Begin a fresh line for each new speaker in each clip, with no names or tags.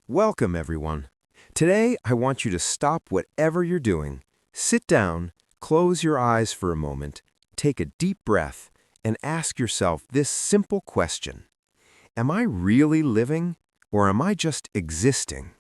Welcome, everyone. Today, I want you to stop whatever you're doing, sit down, close your eyes for a moment, take a deep breath, and ask yourself this simple question. Am I really living, or am I just existing?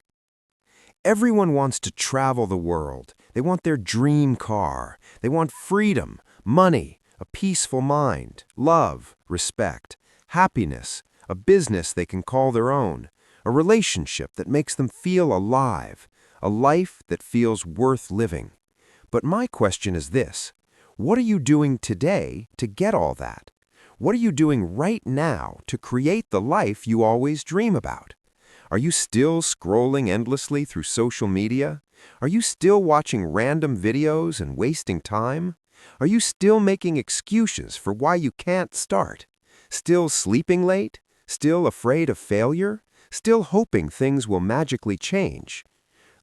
Everyone wants to travel the world. They want their dream car. They want freedom, money, a peaceful mind, love, respect, happiness, a business they can call their own, a relationship that makes them feel alive, a life that feels worth living. But my question is this: what are you doing today to get all that? What are you doing right now to create the life you always dream about? Are you still scrolling endlessly through social media? Are you still watching random videos and wasting time? Are you still making excuses for why you can't start? Still sleeping late? Still afraid of failure? Still hoping things will magically change?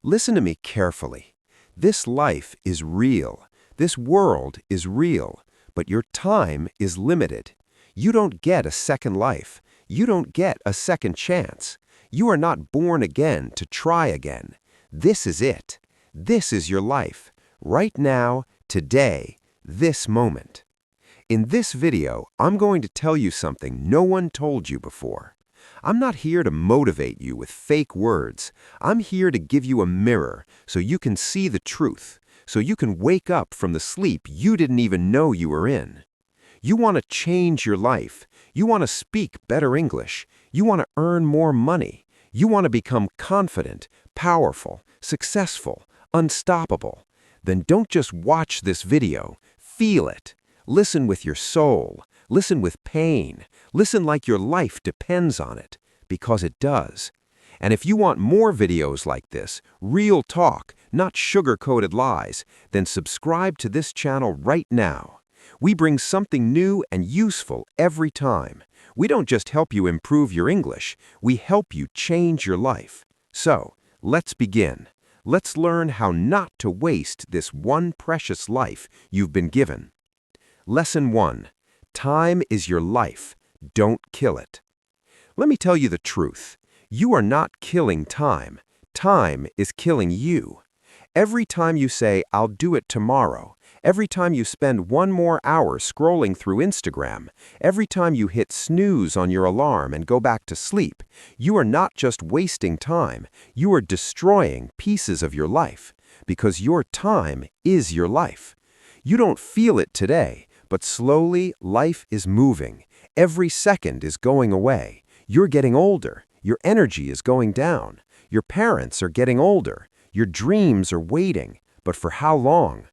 Listen to me carefully. This life is real. This world is real. But your time is limited. You don't get a second life. You don't get a second chance. You are not born again to try again. This is it. This is your life. Right now, today, this moment. In this video, I'm going to tell you something no one told you before. I'm not here to motivate you with fake words. I'm here to give you a mirror so you can see the truth, so you can wake up from the sleep you didn't even know you were in. You want to change your life. You want to speak better English. You want to earn more money. You want to become confident, powerful, successful, unstoppable. Then don't just watch this video. Feel it. Listen with your soul. Listen with pain. Listen like your life depends on it, because it does. And if you want more videos like this, real talk, not sugar-coated lies, then subscribe to this channel right now. We bring something new and useful every time. We don't just help you improve your English, we help you change your life. So, let's begin. Let's learn how not to waste this one precious life you've been given. Lesson 1. Time is your life. Don't kill it. Let me tell you the truth. You are not killing time. Time is killing you. Every time you say, "I'll do it tomorrow," every time you spend one more hour scrolling through Instagram, every time you hit snooze on your alarm and go back to sleep, you are not just wasting time, you are destroying pieces of your life, because your time is your life. You don't feel it today, but slowly life is moving. Every second is going away. You're getting older. Your energy is going down. Your parents are getting older. Your dreams are waiting. But for how long?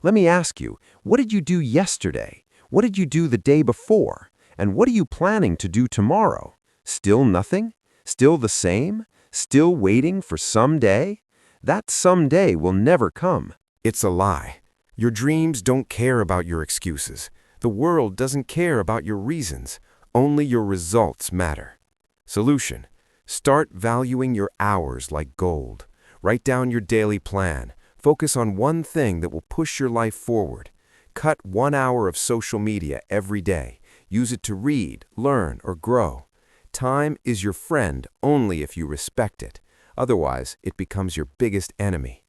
Let me ask you, what did you do yesterday? What did you do the day before? And what are you planning to do tomorrow? Still nothing? Still the same? Still waiting for someday? That someday will never come.
It's a lie. Your dreams don't care about your excuses. The world doesn't care about your reasons. Only your results matter. Solution: start valuing your hours like gold. Write down your daily plan. Focus on one thing that will push your life forward. Cut 1 hour of social media every day. Use it to read, learn, or grow. Time is your friend only if you respect it. Otherwise, it becomes your biggest enemy.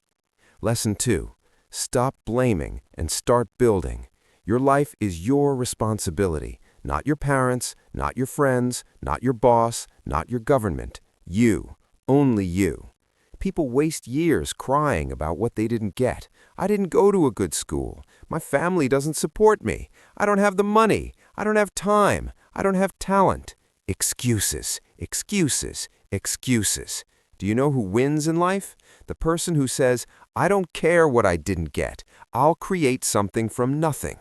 Lesson 2. Stop blaming and start building. Your life is your responsibility, not your parents, not your friends, not your boss, not your government. You, only you. People waste years crying about what they didn't get. I didn't go to a good school. My family doesn't support me. I don't have the money. I don't have time. I don't have talent. Excuses, excuses, excuses. Do you know who wins in life? The person who says, "I don't care what I didn't get. I'll create something from nothing."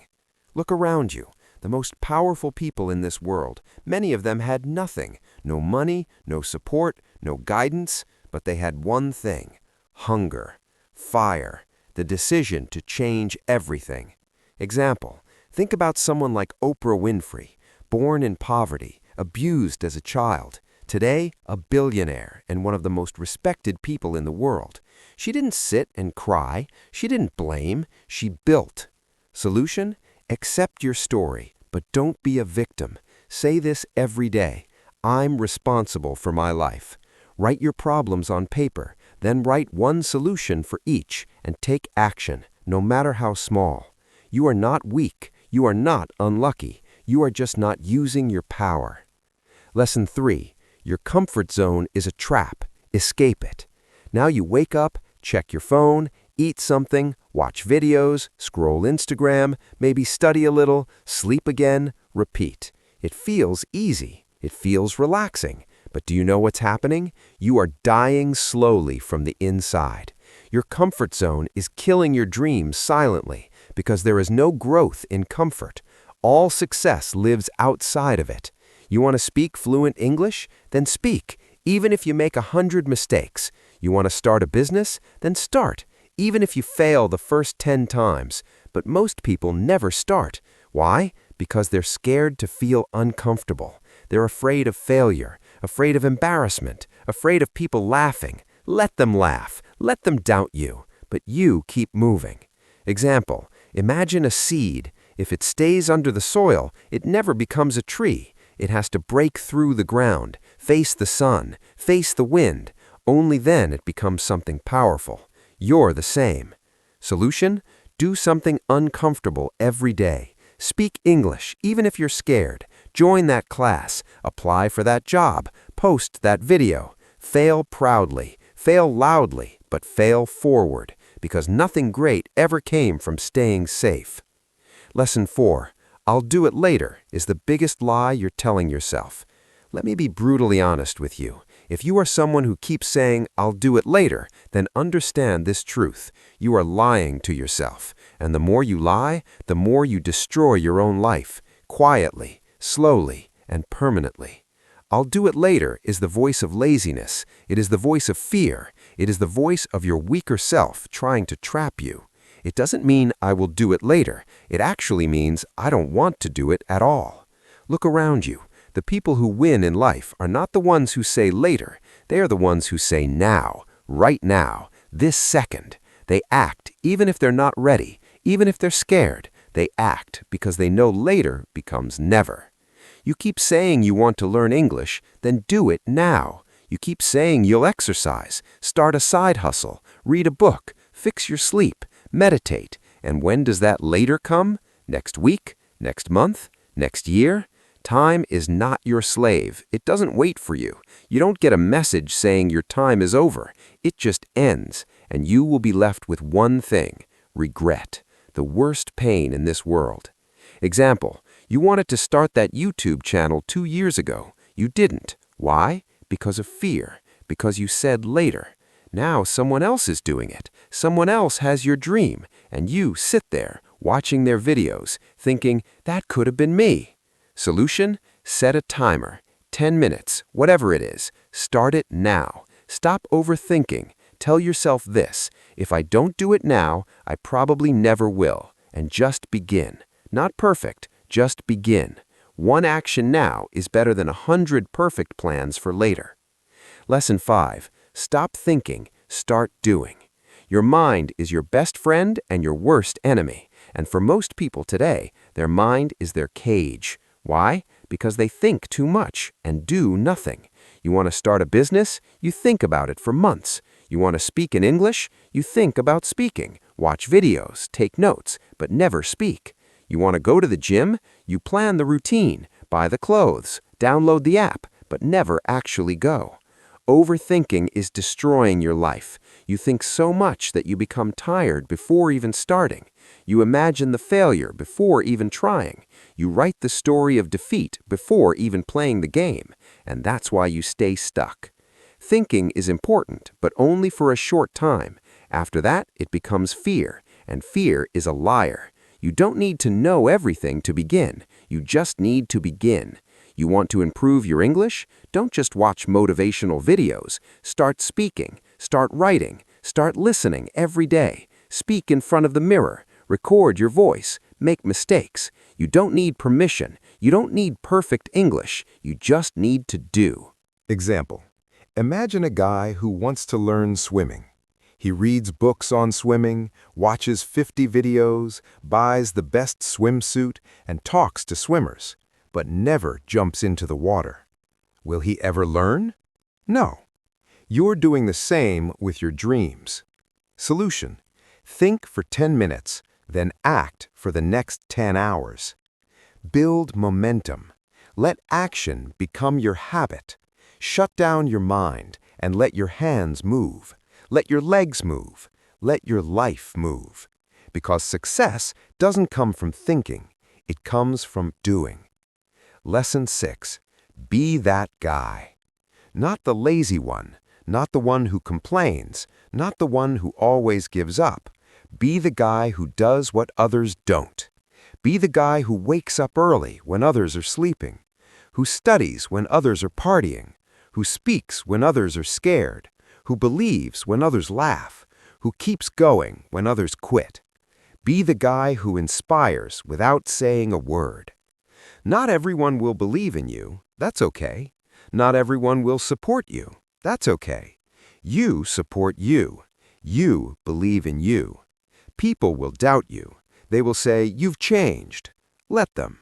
Look around you. The most powerful people in this world, many of them had nothing. No money, no support, no guidance. But they had one thing: hunger, fire, the decision to change everything. Example: think about someone like Oprah Winfrey, born in poverty, abused as a child, today a billionaire and one of the most respected people in the world. She didn't sit and cry, she didn't blame, she built. Solution: accept your story, but don't be a victim. Say this every day: I'm responsible for my life. Write your problems on paper, then write one solution for each and take action, no matter how small. You are not weak. You are not unlucky. You are just not using your power. Lesson 3. Your comfort zone is a trap. Escape it. Now you wake up, check your phone, eat something, watch videos, scroll Instagram, maybe study a little, sleep again, repeat. It feels easy. It feels relaxing. But do you know what's happening? You are dying slowly from the inside. Your comfort zone is killing your dreams silently because there is no growth in comfort. All success lives outside of it. You want to speak fluent English? Then speak, even if you make 100 mistakes. You want to start a business? Then start, even if you fail the first 10 times. But most people never start. Why? Because they're scared to feel uncomfortable. They're afraid of failure, afraid of embarrassment, afraid of people laughing. Let them laugh. Let them doubt you. But you keep moving. Example, imagine a seed. If it stays under the soil, it never becomes a tree. It has to break through the ground, face the sun, face the wind. Only then it becomes something powerful. You're the same. Solution? Do something uncomfortable every day. Speak English, even if you're scared. Join that class. Apply for that job. Post that video. Fail proudly. Fail loudly, but fail forward, because nothing great ever came from staying safe. Lesson 4. I'll do it later is the biggest lie you're telling yourself. Let me be brutally honest with you. If you are someone who keeps saying, I'll do it later, then understand this truth. You are lying to yourself. And the more you lie, the more you destroy your own life, quietly, slowly, and permanently. I'll do it later is the voice of laziness. It is the voice of fear. It is the voice of your weaker self trying to trap you. It doesn't mean I will do it later. It actually means I don't want to do it at all. Look around you. The people who win in life are not the ones who say later. They are the ones who say now, right now, this second. They act even if they're not ready, even if they're scared. They act because they know later becomes never. You keep saying you want to learn English, then do it now. You keep saying you'll exercise, start a side hustle, read a book, fix your sleep, meditate. And when does that later come? Next week? Next month? Next year? Time is not your slave. It doesn't wait for you. You don't get a message saying your time is over. It just ends, and you will be left with one thing: regret, the worst pain in this world. Example, you wanted to start that YouTube channel 2 years ago. You didn't. Why? Because of fear. Because you said later. Now someone else is doing it. Someone else has your dream, and you sit there, watching their videos, thinking, that could have been me. Solution? Set a timer. 10 minutes, whatever it is. Start it now. Stop overthinking. Tell yourself this: if I don't do it now, I probably never will. And just begin. Not perfect, just begin. One action now is better than 100 perfect plans for later. Lesson 5. Stop thinking, start doing. Your mind is your best friend and your worst enemy. And for most people today, their mind is their cage. Why? Because they think too much and do nothing. You want to start a business? You think about it for months. You want to speak in English? You think about speaking, watch videos, take notes, but never speak. You want to go to the gym? You plan the routine, buy the clothes, download the app, but never actually go. Overthinking is destroying your life. You think so much that you become tired before even starting. You imagine the failure before even trying. You write the story of defeat before even playing the game, and that's why you stay stuck. Thinking is important, but only for a short time. After that, it becomes fear, and fear is a liar. You don't need to know everything to begin. You just need to begin. You want to improve your English? Don't just watch motivational videos. Start speaking, start writing, start listening every day. Speak in front of the mirror. Record your voice. Make mistakes. You don't need permission. You don't need perfect English. You just need to do.
Example. Imagine a guy who wants to learn swimming. He reads books on swimming, watches 50 videos, buys the best swimsuit, and talks to swimmers, but never jumps into the water. Will he ever learn? No. You're doing the same with your dreams. Solution: think for 10 minutes, then act for the next 10 hours. Build momentum. Let action become your habit. Shut down your mind and let your hands move. Let your legs move. Let your life move. Because success doesn't come from thinking, it comes from doing. Lesson 6. Be that guy. Not the lazy one, not the one who complains, not the one who always gives up. Be the guy who does what others don't. Be the guy who wakes up early when others are sleeping, who studies when others are partying, who speaks when others are scared, who believes when others laugh, who keeps going when others quit. Be the guy who inspires without saying a word. Not everyone will believe in you. That's okay. Not everyone will support you. That's okay. You support you. You believe in you. People will doubt you. They will say, "You've changed." Let them.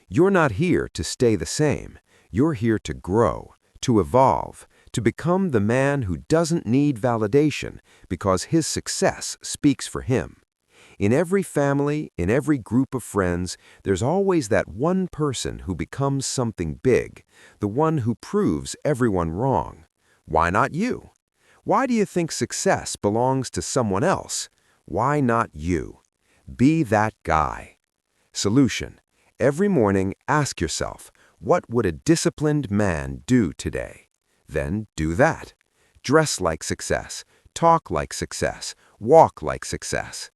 You're not here to stay the same. You're here to grow, to evolve, to become the man who doesn't need validation because his success speaks for him. In every family, in every group of friends, there's always that one person who becomes something big, the one who proves everyone wrong. Why not you? Why do you think success belongs to someone else? Why not you? Be that guy. Solution: every morning ask yourself, what would a disciplined man do today? Then do that. Dress like success, talk like success, walk like success.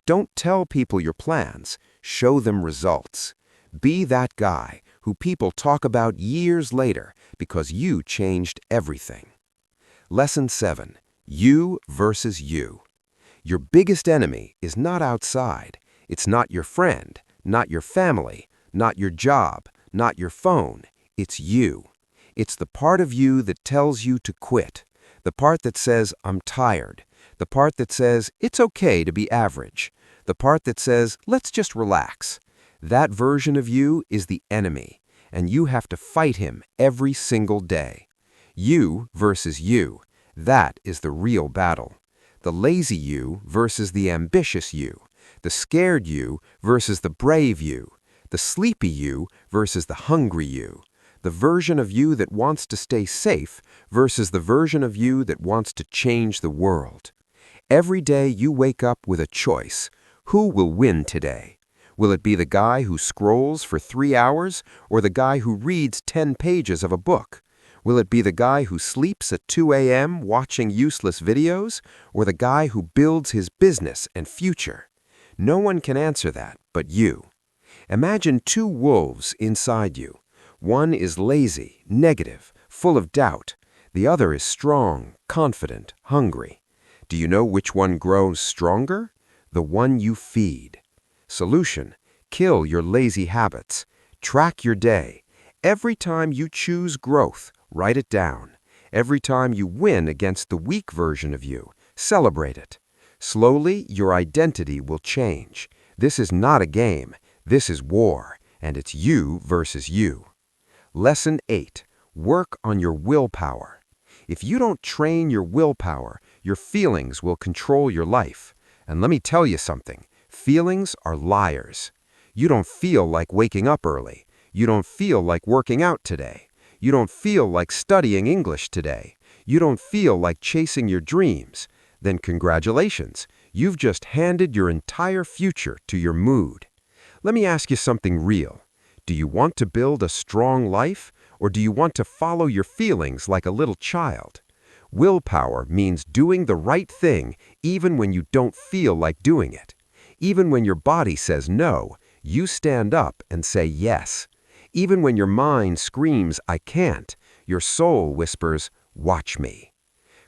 Don't tell people your plans, show them results. Be that guy who people talk about years later because you changed everything. Lesson 7. You versus you. Your biggest enemy is not outside. It's not your friend, not your family, not your job, not your phone. It's you. It's the part of you that tells you to quit, the part that says, "I'm tired," the part that says, "It's okay to be average," the part that says, "Let's just relax." That version of you is the enemy, and you have to fight him every single day. You versus you. That is the real battle. The lazy you versus the ambitious you. The scared you versus the brave you. The sleepy you versus the hungry you. The version of you that wants to stay safe versus the version of you that wants to change the world. Every day you wake up with a choice. Who will win today? Will it be the guy who scrolls for 3 hours or the guy who reads 10 pages of a book? Will it be the guy who sleeps at 2 a.m. watching useless videos or the guy who builds his business and future? No one can answer that but you. Imagine 2 wolves inside you. One is lazy, negative, full of doubt. The other is strong, confident, hungry. Do you know which one grows stronger? The one you feed. Solution: kill your lazy habits. Track your day. Every time you choose growth, write it down. Every time you win against the weak version of you, celebrate it. Slowly, your identity will change. This is not a game. This is war, and it's you versus you. Lesson 8. Work on your willpower. If you don't train your willpower, your feelings will control your life. And let me tell you something. Feelings are liars. You don't feel like waking up early. You don't feel like working out today. You don't feel like studying English today. You don't feel like chasing your dreams. Then congratulations. You've just handed your entire future to your mood. Let me ask you something real. Do you want to build a strong life, or do you want to follow your feelings like a little child? Willpower means doing the right thing even when you don't feel like doing it. Even when your body says no, you stand up and say yes. Even when your mind screams, "I can't," your soul whispers, "Watch me."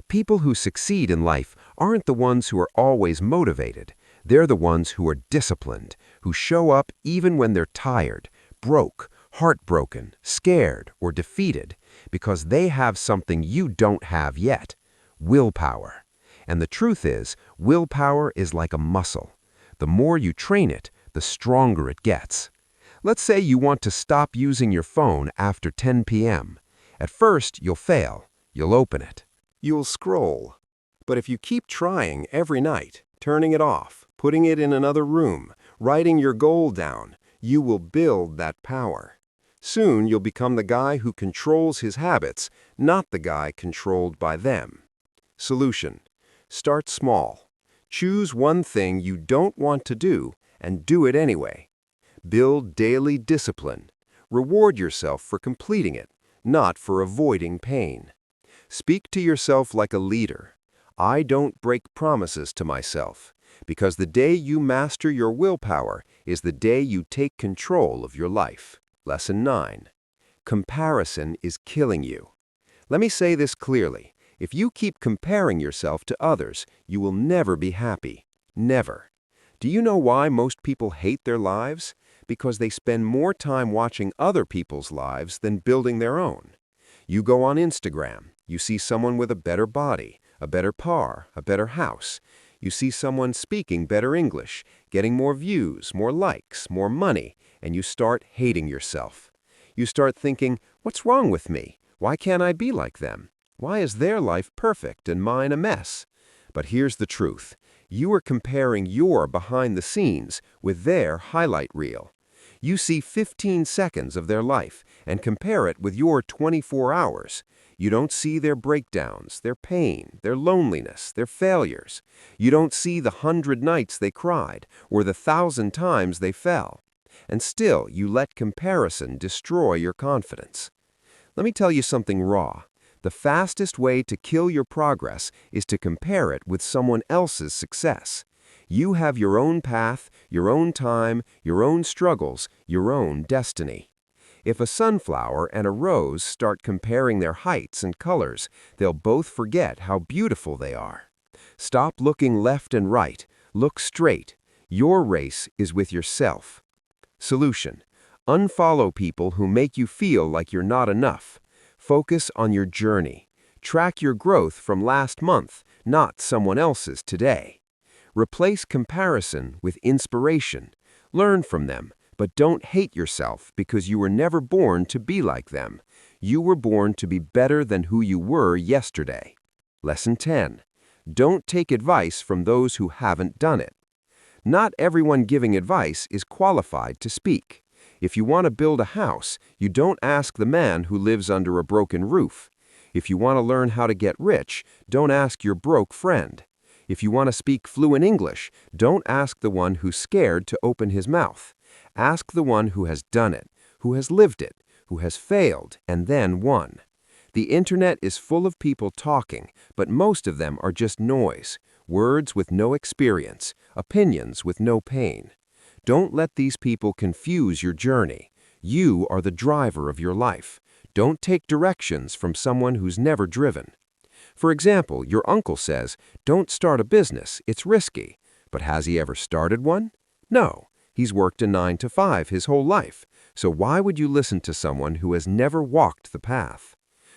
People who succeed in life aren't the ones who are always motivated. They're the ones who are disciplined, who show up even when they're tired, broke, heartbroken, scared, or defeated, because they have something you don't have yet: willpower. And the truth is, willpower is like a muscle. The more you train it, the stronger it gets. Let's say you want to stop using your phone after 10 p.m. At first, you'll fail. You'll open it. you'll scroll. But if you keep trying every night, turning it off, putting it in another room, writing your goal down, you will build that power. Soon you'll become the guy who controls his habits, not the guy controlled by them. Solution: start small. Choose one thing you don't want to do and do it anyway. Build daily discipline. Reward yourself for completing it, not for avoiding pain. Speak to yourself like a leader. I don't break promises to myself, because the day you master your willpower is the day you take control of your life. Lesson 9. Comparison is killing you. Let me say this clearly. If you keep comparing yourself to others, you will never be happy. Never. Do you know why most people hate their lives? Because they spend more time watching other people's lives than building their own. You go on Instagram, you see someone with a better body, a better car, a better house. You see someone speaking better English, getting more views, more likes, more money, and you start hating yourself. You start thinking, what's wrong with me? Why can't I be like them? Why is their life perfect and mine a mess? But here's the truth. You are comparing your behind the scenes with their highlight reel. You see 15 seconds of their life and compare it with your 24 hours. You don't see their breakdowns, their pain, their loneliness, their failures. You don't see the 100 nights they cried or the 1,000 times they fell. And still, you let comparison destroy your confidence. Let me tell you something raw. The fastest way to kill your progress is to compare it with someone else's success. You have your own path, your own time, your own struggles, your own destiny. If a sunflower and a rose start comparing their heights and colors, they'll both forget how beautiful they are. Stop looking left and right. Look straight. Your race is with yourself. Solution: unfollow people who make you feel like you're not enough. Focus on your journey. Track your growth from last month, not someone else's today. Replace comparison with inspiration. Learn from them, but don't hate yourself because you were never born to be like them. You were born to be better than who you were yesterday. Lesson 10. Don't take advice from those who haven't done it. Not everyone giving advice is qualified to speak. If you want to build a house, you don't ask the man who lives under a broken roof. If you want to learn how to get rich, don't ask your broke friend. If you want to speak fluent English, don't ask the one who's scared to open his mouth. Ask the one who has done it, who has lived it, who has failed and then won. The internet is full of people talking, but most of them are just noise, words with no experience, opinions with no pain. Don't let these people confuse your journey. You are the driver of your life. Don't take directions from someone who's never driven. For example, your uncle says, don't start a business, it's risky. But has he ever started one? No. He's worked a 9-to-5 his whole life. So why would you listen to someone who has never walked the path?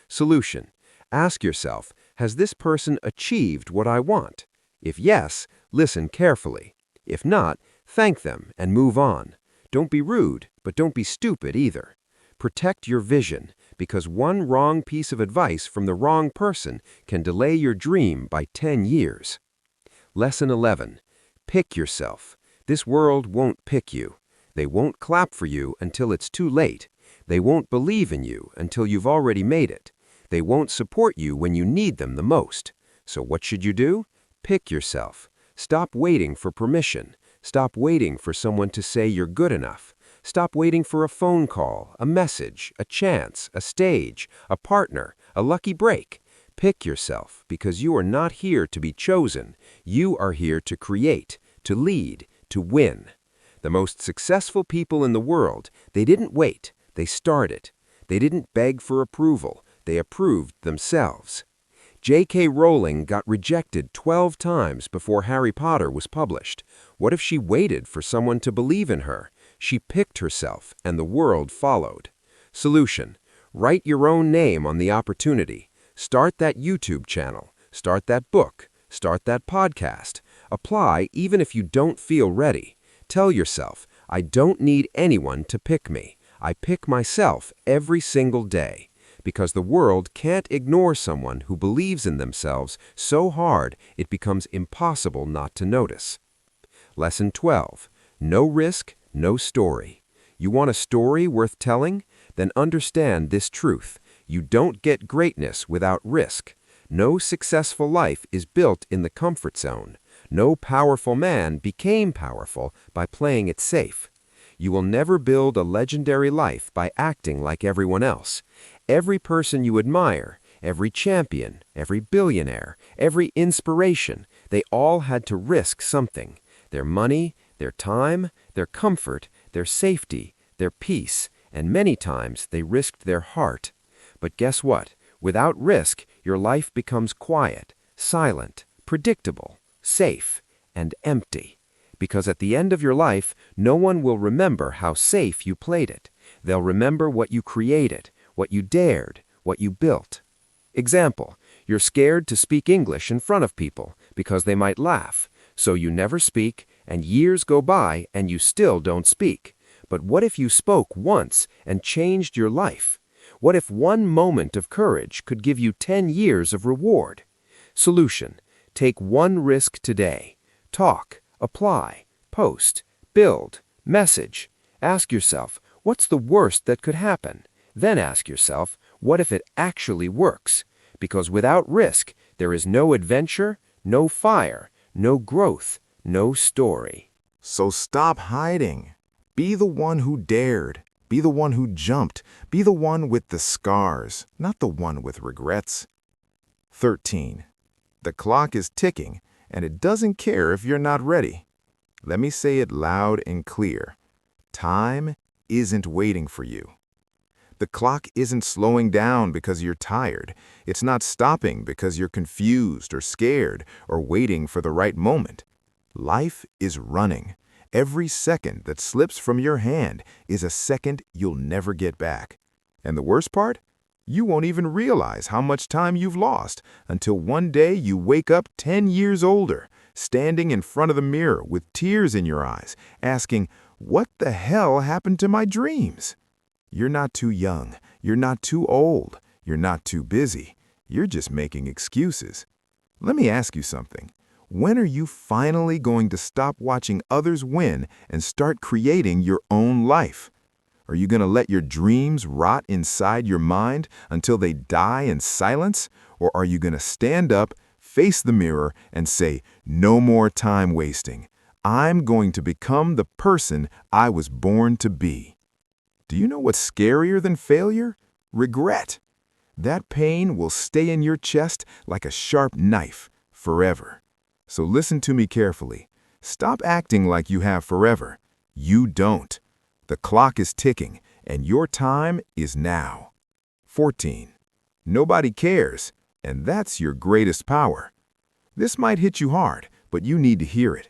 Solution: ask yourself, has this person achieved what I want? If yes, listen carefully. If not, thank them and move on. Don't be rude, but don't be stupid either. Protect your vision, because one wrong piece of advice from the wrong person can delay your dream by 10 years. Lesson 11. Pick yourself. This world won't pick you. They won't clap for you until it's too late. They won't believe in you until you've already made it. They won't support you when you need them the most. So what should you do? Pick yourself. Stop waiting for permission. Stop waiting for someone to say you're good enough. Stop waiting for a phone call, a message, a chance, a stage, a partner, a lucky break. Pick yourself, because you are not here to be chosen. You are here to create, to lead, to win. The most successful people in the world, they didn't wait, they started. They didn't beg for approval, they approved themselves. J.K. Rowling got rejected 12 times before Harry Potter was published. What if she waited for someone to believe in her? She picked herself, and the world followed. Solution: write your own name on the opportunity. Start that YouTube channel. Start that book. Start that podcast. Apply even if you don't feel ready. Tell yourself, I don't need anyone to pick me. I pick myself every single day. because the world can't ignore someone who believes in themselves so hard it becomes impossible not to notice. Lesson 12. No risk, no story. You want a story worth telling? Then understand this truth. You don't get greatness without risk. No successful life is built in the comfort zone. No powerful man became powerful by playing it safe. You will never build a legendary life by acting like everyone else. Every person you admire, every champion, every billionaire, every inspiration, they all had to risk something. Their money, their time, their comfort, their safety, their peace, and many times they risked their heart. But guess what? Without risk, your life becomes quiet, silent, predictable, safe, and empty. Because at the end of your life, no one will remember how safe you played it. They'll remember what you created, what you dared, what you built. Example, you're scared to speak English in front of people because they might laugh, so you never speak, and years go by and you still don't speak. But what if you spoke once and changed your life? What if one moment of courage could give you 10 years of reward? Solution: take one risk today. Talk, apply, post, build, message. Ask yourself, what's the worst that could happen? Then ask yourself, what if it actually works? Because without risk, there is no adventure, no fire, no growth, no story.
So stop hiding. Be the one who dared. Be the one who jumped. Be the one with the scars, not the one with regrets. 13. The clock is ticking, and it doesn't care if you're not ready. Let me say it loud and clear. Time isn't waiting for you. The clock isn't slowing down because you're tired. It's not stopping because you're confused or scared or waiting for the right moment. Life is running. Every second that slips from your hand is a second you'll never get back. And the worst part? You won't even realize how much time you've lost until one day you wake up 10 years older, standing in front of the mirror with tears in your eyes, asking, "What the hell happened to my dreams?" You're not too young. You're not too old. You're not too busy. You're just making excuses. Let me ask you something. When are you finally going to stop watching others win and start creating your own life? Are you going to let your dreams rot inside your mind until they die in silence? Or are you going to stand up, face the mirror, and say, "No more time wasting. I'm going to become the person I was born to be"? Do you know what's scarier than failure? Regret. That pain will stay in your chest like a sharp knife forever. So listen to me carefully. Stop acting like you have forever. You don't. The clock is ticking, and your time is now. 14. Nobody cares, and that's your greatest power. This might hit you hard, but you need to hear it.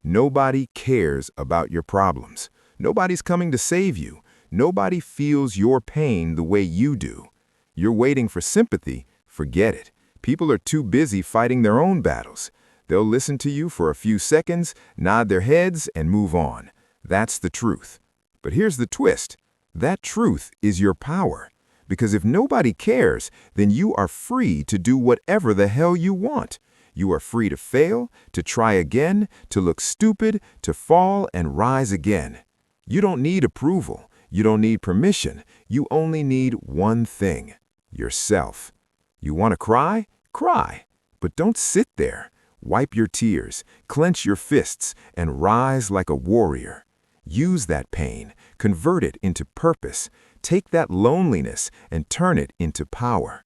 Nobody cares about your problems. Nobody's coming to save you. Nobody feels your pain the way you do. You're waiting for sympathy? Forget it. People are too busy fighting their own battles. They'll listen to you for a few seconds, nod their heads, and move on. That's the truth. But here's the twist. That truth is your power. Because if nobody cares, then you are free to do whatever the hell you want. You are free to fail, to try again, to look stupid, to fall and rise again. You don't need approval. You don't need permission. You only need one thing: yourself. You want to cry? Cry. But don't sit there. Wipe your tears, clench your fists, and rise like a warrior. Use that pain, convert it into purpose. Take that loneliness and turn it into power.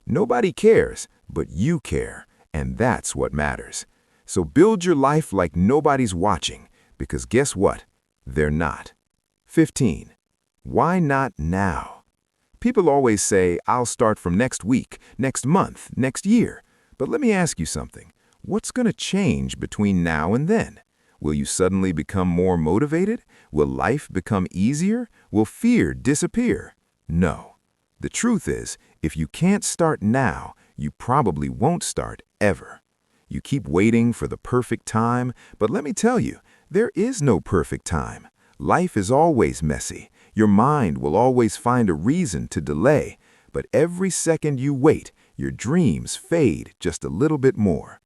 Nobody cares, but you care, and that's what matters. So build your life like nobody's watching, because guess what? They're not. 15. Why not now? People always say, "I'll start from next week, next month, next year." But let me ask you something. What's going to change between now and then? Will you suddenly become more motivated? Will life become easier? Will fear disappear? No. The truth is, if you can't start now, you probably won't start ever. You keep waiting for the perfect time, but let me tell you, there is no perfect time. Life is always messy. Your mind will always find a reason to delay.
But every second you wait, your dreams fade just a little bit more.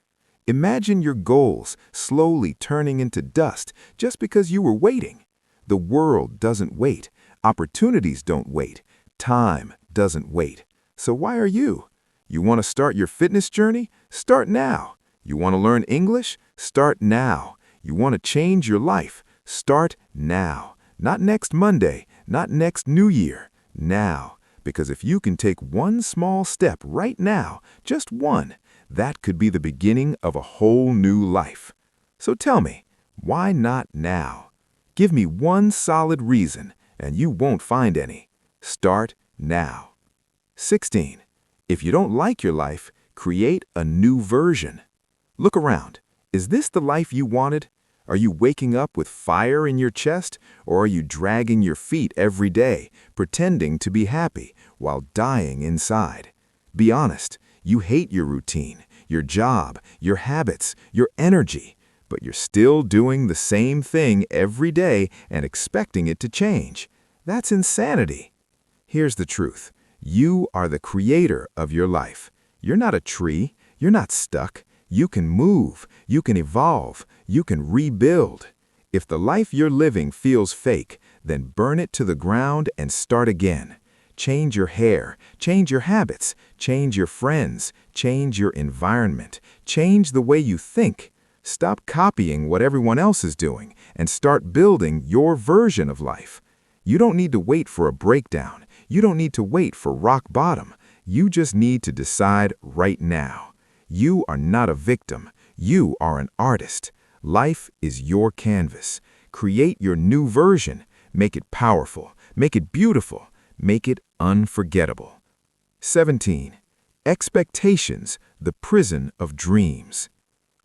Imagine your goals slowly turning into dust just because you were waiting. The world doesn't wait. Opportunities don't wait. Time doesn't wait. So why are you? You want to start your fitness journey? Start now. You want to learn English? Start now. You want to change your life? Start now. Not next Monday, not next New Year. Now. Because if you can take one small step right now, just one, that could be the beginning of a whole new life. So tell me, why not now? Give me one solid reason, and you won't find any. Start now. 16. If you don't like your life, create a new version. Look around. Is this the life you wanted? Are you waking up with fire in your chest, or are you dragging your feet every day, pretending to be happy while dying inside? Be honest, you hate your routine, your job, your habits, your energy, but you're still doing the same thing every day and expecting it to change. That's insanity. Here's the truth. You are the creator of your life. You're not a tree. You're not stuck. You can move, you can evolve, you can rebuild. If the life you're living feels fake, then burn it to the ground and start again. Change your hair, change your habits, change your friends, change your environment, change the way you think. Stop copying what everyone else is doing and start building your version of life. You don't need to wait for a breakdown. You don't need to wait for rock bottom. You just need to decide right now. You are not a victim. You are an artist. Life is your canvas. Create your new version. Make it powerful. Make it beautiful. Make it unforgettable. 17. Expectations, the prison of dreams.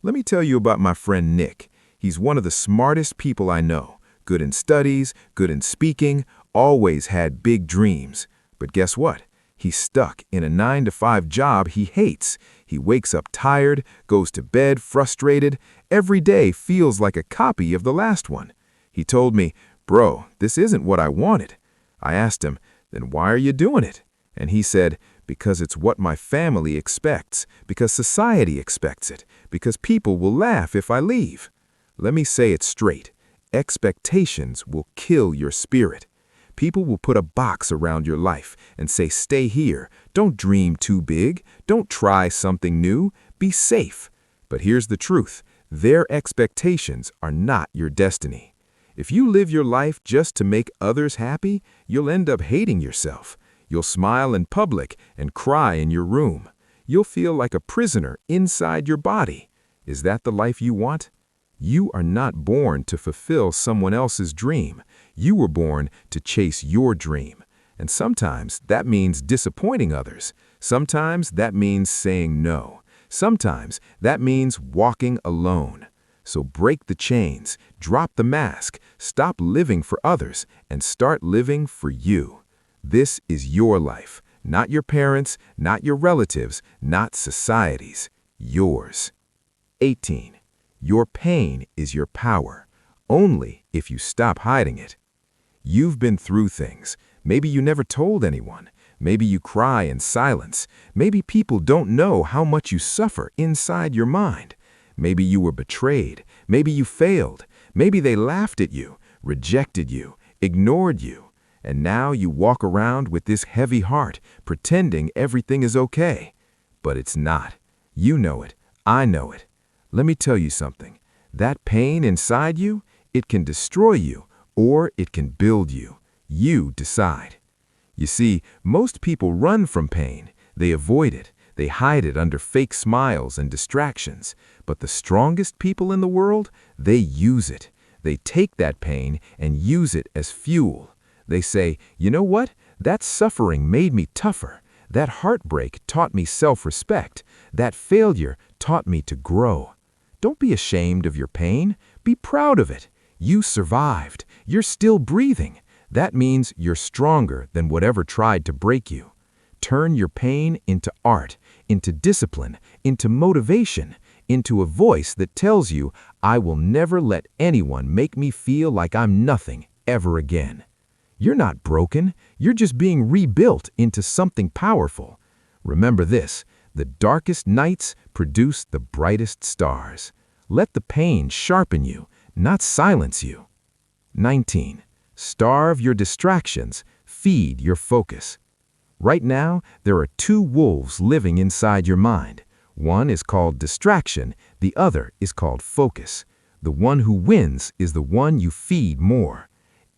Let me tell you about my friend Nick. He's one of the smartest people I know. Good in studies, good in speaking, always had big dreams. But guess what? He's stuck in a 9-to-5 job he hates. He wakes up tired, goes to bed frustrated. Every day feels like a copy of the last one. He told me, "Bro, this isn't what I wanted." I asked him, "Then why are you doing it?" And he said, "Because it's what my family expects, because society expects it, because people will laugh if I leave." Let me say it straight. Expectations will kill your spirit. People will put a box around your life and say, "Stay here. Don't dream too big. Don't try something new. Be safe." But here's the truth. Their expectations are not your destiny. If you live your life just to make others happy, you'll end up hating yourself. You'll smile in public and cry in your room. You'll feel like a prisoner inside your body. Is that the life you want? You are not born to fulfill someone else's dream. You were born to chase your dream. And sometimes that means disappointing others. Sometimes that means saying no. Sometimes that means walking alone. So break the chains, drop the mask, stop living for others, and start living for you. This is your life, not your parents', not your relatives', not society's. Yours. 18. Your pain is your power, only if you stop hiding it. You've been through things. Maybe you never told anyone. Maybe you cry in silence. Maybe people don't know how much you suffer inside your mind. Maybe you were betrayed. Maybe you failed. Maybe they laughed at you, rejected you, ignored you. And now you walk around with this heavy heart, pretending everything is okay. But it's not. You know it. I know it. Let me tell you something. That pain inside you, it can destroy you, or it can build you. You decide. You see, most people run from pain. They avoid it. They hide it under fake smiles and distractions. But the strongest people in the world, they use it. They take that pain and use it as fuel. They say, "You know what? That suffering made me tougher. That heartbreak taught me self-respect. That failure taught me to grow." Don't be ashamed of your pain. Be proud of it. You survived. You're still breathing. That means you're stronger than whatever tried to break you. Turn your pain into art, into discipline, into motivation, into a voice that tells you, "I will never let anyone make me feel like I'm nothing ever again." You're not broken. You're just being rebuilt into something powerful. Remember this, the darkest nights produce the brightest stars. Let the pain sharpen you, not silence you. 19. Starve your distractions, feed your focus. Right now, there are two wolves living inside your mind. One is called distraction, the other is called focus. The one who wins is the one you feed more.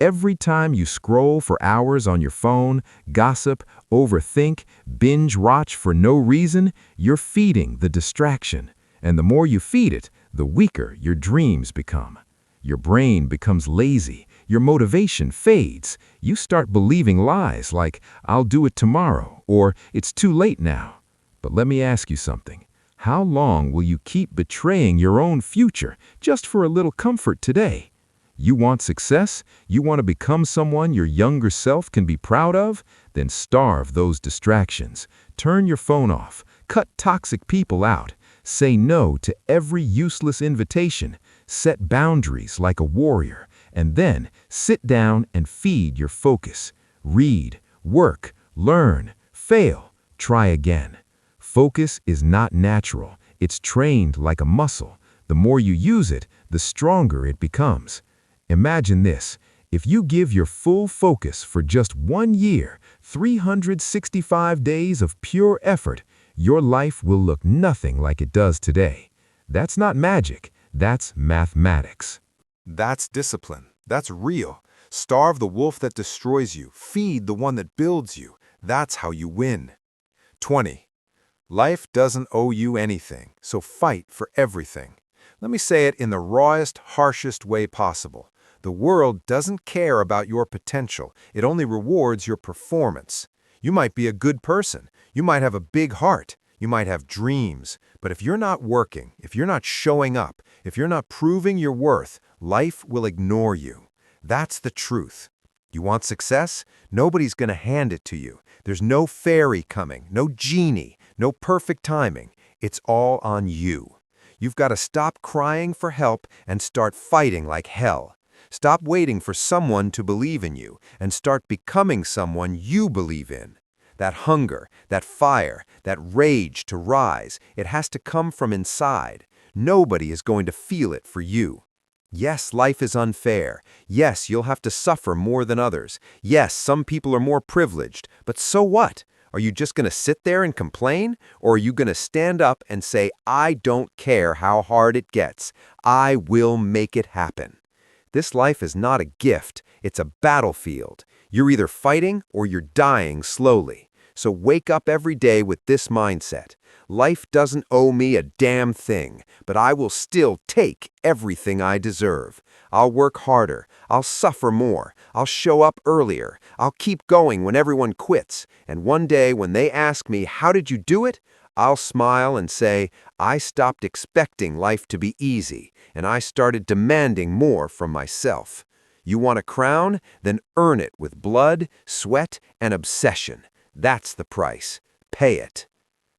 Every time you scroll for hours on your phone, gossip, overthink, binge watch for no reason, you're feeding the distraction. And the more you feed it, the weaker your dreams become. Your brain becomes lazy, your motivation fades. You start believing lies like, "I'll do it tomorrow," or "It's too late now." But let me ask you something. How long will you keep betraying your own future just for a little comfort today? You want success? You want to become someone your younger self can be proud of? Then starve those distractions. Turn your phone off. Cut toxic people out. Say no to every useless invitation. Set boundaries like a warrior. And then sit down and feed your focus. Read, work, learn, fail, try again. Focus is not natural. It's trained like a muscle. The more you use it, the stronger it becomes. Imagine this. If you give your full focus for just 1 year, 365 days of pure effort, your life will look nothing like it does today. That's not magic. That's mathematics.
That's discipline. That's real. Starve the wolf that destroys you. Feed the one that builds you. That's how you win. 20. Life doesn't owe you anything, so fight for everything. Let me say it in the rawest, harshest way possible. The world doesn't care about your potential. It only rewards your performance. You might be a good person. You might have a big heart. You might have dreams. But if you're not working, if you're not showing up, if you're not proving your worth, life will ignore you. That's the truth. You want success? Nobody's going to hand it to you. There's no fairy coming, no genie, no perfect timing. It's all on you. You've got to stop crying for help and start fighting like hell. Stop waiting for someone to believe in you and start becoming someone you believe in. That hunger, that fire, that rage to rise, it has to come from inside. Nobody is going to feel it for you. Yes, life is unfair. Yes, you'll have to suffer more than others. Yes, some people are more privileged. But so what? Are you just going to sit there and complain? Or are you going to stand up and say, "I don't care how hard it gets. I will make it happen"? This life is not a gift. It's a battlefield. You're either fighting or you're dying slowly. So wake up every day with this mindset. Life doesn't owe me a damn thing, but I will still take everything I deserve. I'll work harder. I'll suffer more. I'll show up earlier. I'll keep going when everyone quits. And one day when they ask me, "How did you do it?" I'll smile and say, "I stopped expecting life to be easy, and I started demanding more from myself." You want a crown? Then earn it with blood, sweat, and obsession. That's the price. Pay it.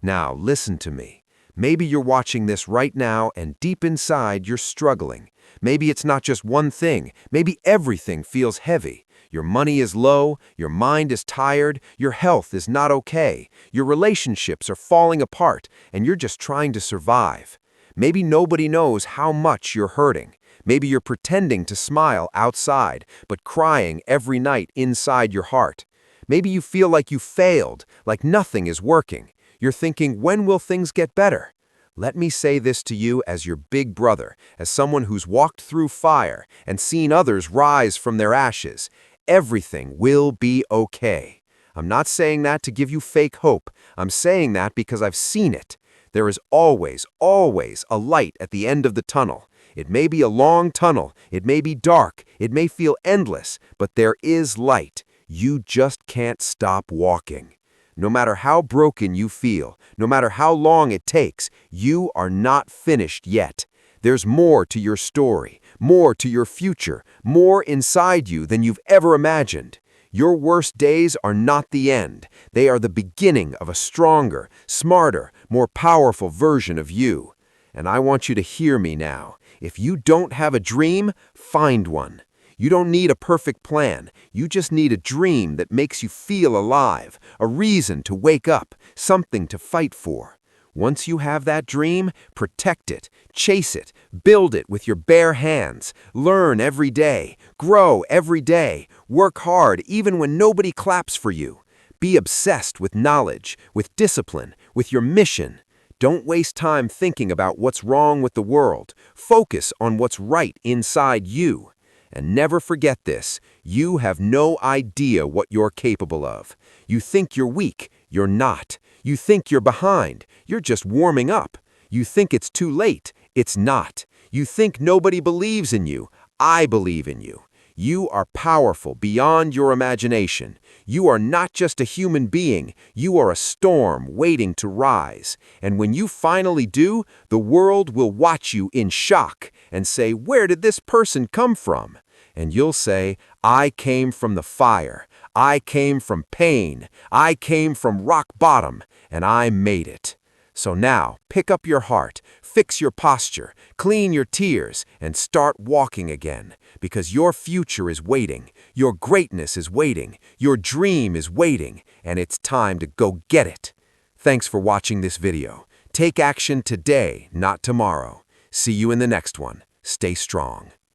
Now, listen to me. Maybe you're watching this right now and deep inside you're struggling. Maybe it's not just one thing. Maybe everything feels heavy. Your money is low, your mind is tired, your health is not okay, your relationships are falling apart, and you're just trying to survive. Maybe nobody knows how much you're hurting. Maybe you're pretending to smile outside, but crying every night inside your heart. Maybe you feel like you failed, like nothing is working. You're thinking, when will things get better? Let me say this to you as your big brother, as someone who's walked through fire and seen others rise from their ashes. Everything will be okay. I'm not saying that to give you fake hope. I'm saying that because I've seen it. There is always, always a light at the end of the tunnel. It may be a long tunnel, it may be dark, it may feel endless, but there is light. You just can't stop walking. No matter how broken you feel, no matter how long it takes, you are not finished yet. There's more to your story, more to your future, more inside you than you've ever imagined. Your worst days are not the end. They are the beginning of a stronger, smarter, more powerful version of you. And I want you to hear me now. If you don't have a dream, find one. You don't need a perfect plan. You just need a dream that makes you feel alive, a reason to wake up, something to fight for. Once you have that dream, protect it, chase it, build it with your bare hands. Learn every day, grow every day, work hard even when nobody claps for you. Be obsessed with knowledge, with discipline, with your mission. Don't waste time thinking about what's wrong with the world. Focus on what's right inside you. And never forget this, you have no idea what you're capable of. You think you're weak, you're not. You think you're behind, you're just warming up. You think it's too late, it's not. You think nobody believes in you, I believe in you. You are powerful beyond your imagination. You are not just a human being, you are a storm waiting to rise. And when you finally do, the world will watch you in shock and say, "Where did this person come from?" And you'll say, "I came from the fire. I came from pain. I came from rock bottom, and I made it." So now, pick up your heart, fix your posture, clean your tears, and start walking again. Because your future is waiting, your greatness is waiting, your dream is waiting, and it's time to go get it. Thanks for watching this video. Take action today, not tomorrow. See you in the next one. Stay strong.